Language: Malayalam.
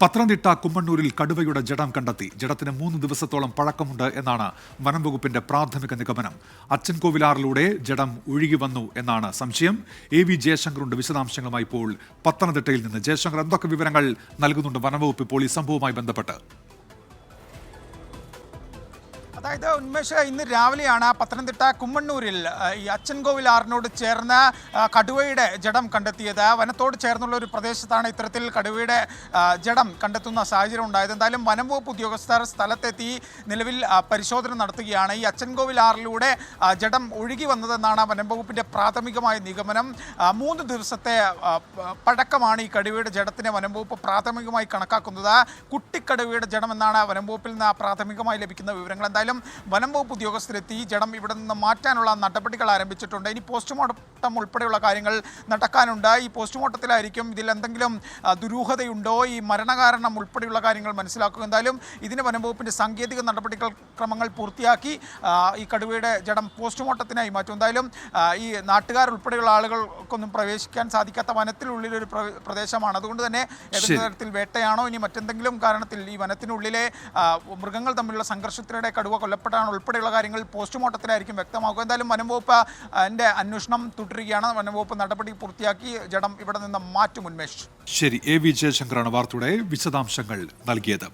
പത്തനംതിട്ട കുമ്മണ്ണൂരിൽ കടുവയുടെ ജഡം കണ്ടെത്തി. ജഡത്തിന് 3 ദിവസത്തോളം പഴക്കമുണ്ട് എന്നാണ് വനം വകുപ്പിന്റെ പ്രാഥമിക നിഗമനം. അച്ചൻകോവിലാറിലൂടെ ജഡം ഒഴുകി വന്നു എന്നാണ് സംശയം. AV ജയശങ്കറുണ്ട് വിശദാംശങ്ങളുമായി ഇപ്പോൾ പത്തനംതിട്ടയിൽ നിന്ന്. ജയശങ്കർ, എന്തൊക്കെ വിവരങ്ങൾ നൽകുന്നുണ്ട് വനംവകുപ്പ് ഇപ്പോൾ ഈ സംഭവവുമായി ബന്ധപ്പെട്ട്? അതായത് ഉന്മേഷ്, ഇന്ന് രാവിലെയാണ് പത്തനംതിട്ട കുമ്മണ്ണൂരിൽ ഈ അച്ചൻകോവിലാറിനോട് ചേർന്ന് കടുവയുടെ ജഡം കണ്ടെത്തിയത്. വനത്തോട് ചേർന്നുള്ള ഒരു പ്രദേശത്താണ് ഇത്തരത്തിൽ കടുവയുടെ ജഡം കണ്ടെത്തുന്ന സാഹചര്യം ഉണ്ടായത്. എന്തായാലും വനം വകുപ്പ് ഉദ്യോഗസ്ഥർ സ്ഥലത്തെത്തി നിലവിൽ പരിശോധന നടത്തുകയാണ്. ഈ അച്ചൻകോവിലാറിലൂടെ ജഡം ഒഴുകി വന്നതെന്നാണ് വനം വകുപ്പിൻ്റെ പ്രാഥമികമായ നിഗമനം. 3 ദിവസത്തെ പഴക്കമാണ് ഈ കടുവയുടെ ജഡത്തിന് വനം വകുപ്പ് പ്രാഥമികമായി കണക്കാക്കുന്നത്. കുട്ടിക്കടുവയുടെ ജഡം എന്നാണ് വനം വകുപ്പിൽ നിന്ന് പ്രാഥമികമായി ലഭിക്കുന്ന വിവരങ്ങൾ. എന്തായാലും വനം വകുപ്പ് ഉദ്യോഗസ്ഥരെത്തി ജഡം ഇവിടെ നിന്ന് മാറ്റാനുള്ള നടപടികൾ ആരംഭിച്ചിട്ടുണ്ട്. ഇനി പോസ്റ്റ്മോർട്ടം ഉൾപ്പെടെയുള്ള കാര്യങ്ങൾ നടക്കാനുണ്ട്. ഈ പോസ്റ്റ്മോർട്ടത്തിലായിരിക്കും ഇതിൽ എന്തെങ്കിലും ദുരൂഹതയുണ്ടോ, ഈ മരണകാരണം ഉൾപ്പെടെയുള്ള കാര്യങ്ങൾ മനസ്സിലാക്കുക. എന്തായാലും ഇതിന് വനം വകുപ്പിൻ്റെ സാങ്കേതിക നടപടികൾ ക്രമങ്ങൾ പൂർത്തിയാക്കി ഈ കടുവയുടെ ജഡം പോസ്റ്റ്മോർട്ടത്തിനായി മാറ്റും. എന്തായാലും ഈ നാട്ടുകാർ ഉൾപ്പെടെയുള്ള ആളുകൾക്കൊന്നും പ്രവേശിക്കാൻ സാധിക്കാത്ത വനത്തിനുള്ളിലൊരു പ്രദേശമാണ്. അതുകൊണ്ട് തന്നെ ഏതെങ്കിലും തരത്തിൽ വേട്ടയാണോ ഇനി മറ്റെന്തെങ്കിലും കാരണത്തിൽ ഈ വനത്തിനുള്ളിലെ മൃഗങ്ങൾ തമ്മിലുള്ള സംഘർഷത്തിനിടെ കടുവ കൊല്ലപ്പെട്ടാണ് ഉൾപ്പെടെയുള്ള കാര്യങ്ങൾ പോസ്റ്റ്മോർട്ടത്തിലായിരിക്കും വ്യക്തമാക്കുക. എന്തായാലും വനംവകുപ്പ് അതിൻ്റെ അന്വേഷണം തുടരുകയാണ്. വനംവകുപ്പ് നടപടി പൂർത്തിയാക്കി ജഡം ഇവിടെ നിന്ന് മാറ്റും. ഉന്മേഷ്, ശരി. AV ജയശങ്കറാണ് വാർത്തയുടെ വിശദാംശങ്ങൾ നൽകിയത്.